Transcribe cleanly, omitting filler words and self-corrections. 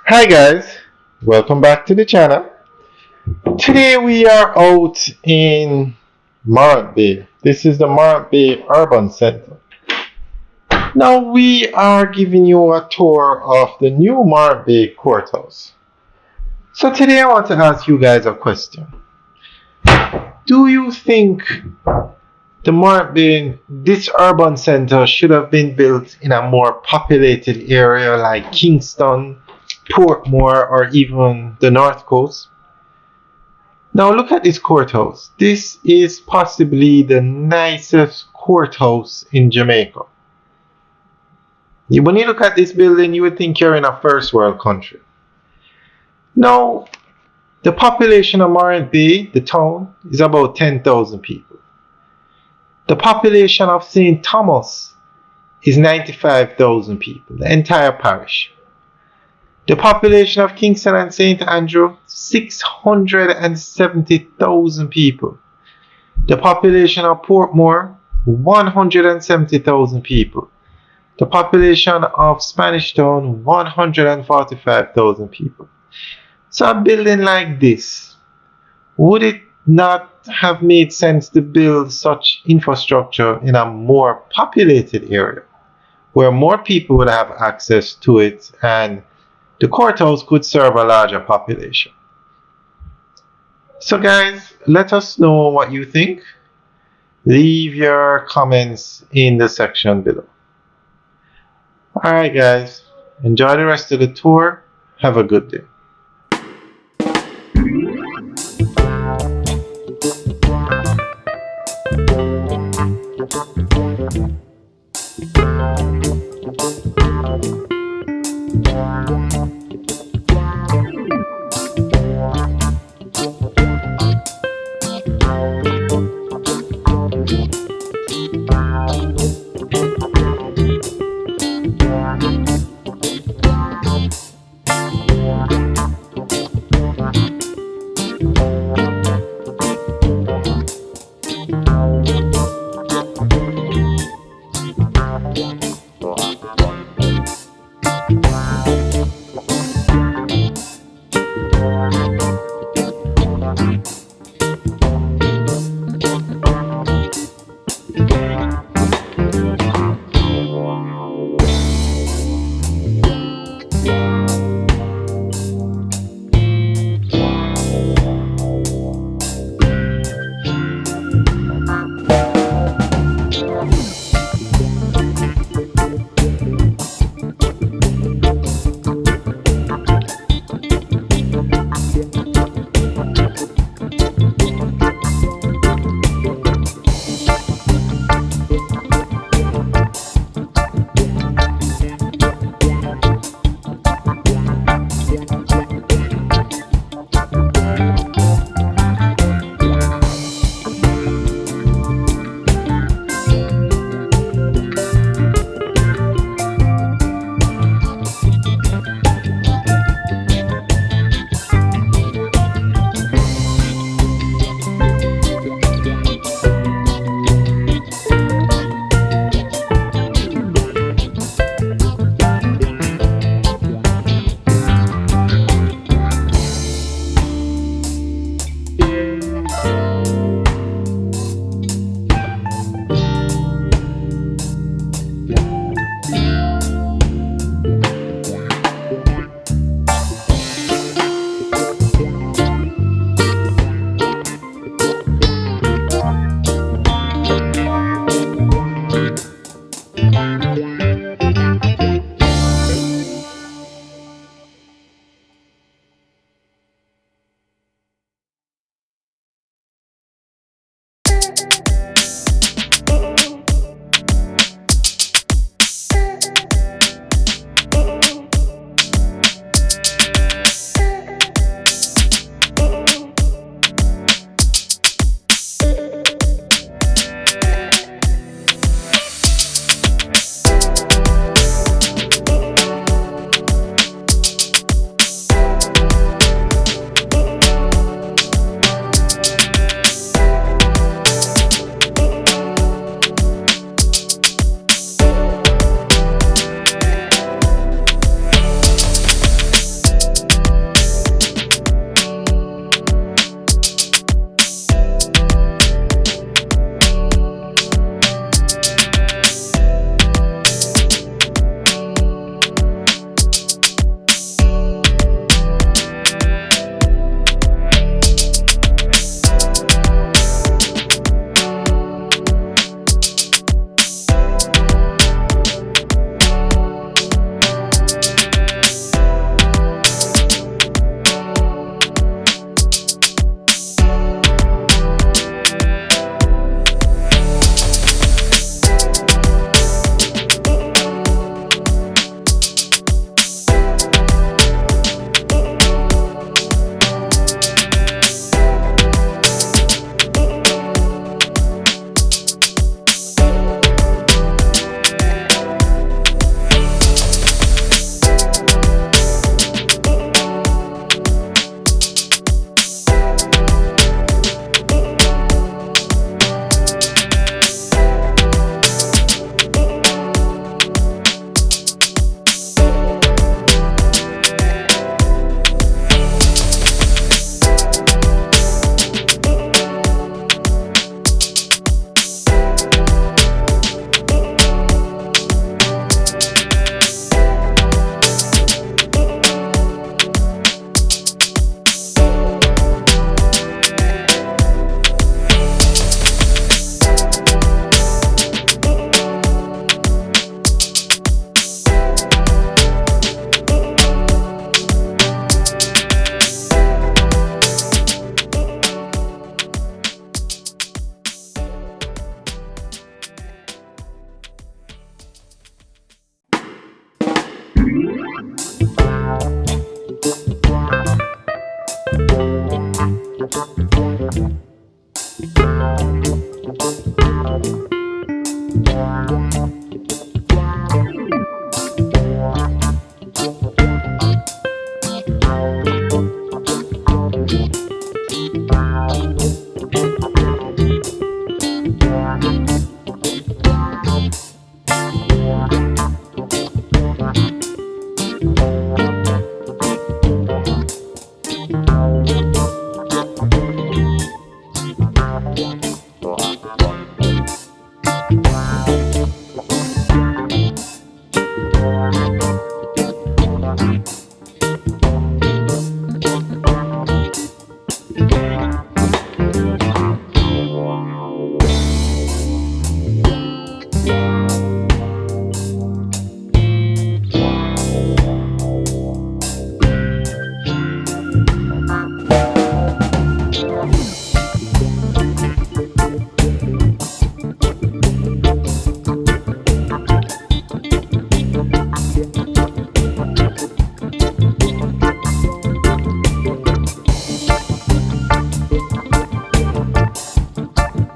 Hi guys, welcome back to the channel. Today we are out in Morant Bay. This is the Morant Bay Urban Center. Now we are giving you a tour of the new Morant Bay Courthouse. So today I want to ask you guys a question. Do you think the Morant Bay, this urban center should have been built in a more populated area like Kingston, Portmore, or even the North Coast? Now look at this courthouse. This is possibly the nicest courthouse in Jamaica. When you look at this building, you would think you're in a first world country. Now, the population of Morant Bay, the town, is about 10,000 people. The population of St. Thomas is 95,000 people, the entire parish. The population of Kingston and St. Andrew, 670,000 people. The population of Portmore, 170,000 people. The population of Spanish Town, 145,000 people. So a building like this, would it not have made sense to build such infrastructure in a more populated area, where more people would have access to it and the courthouse could serve a larger population? So guys, let us know what you think. Leave your comments in the section below. Alright guys, enjoy the rest of the tour. Have a good day.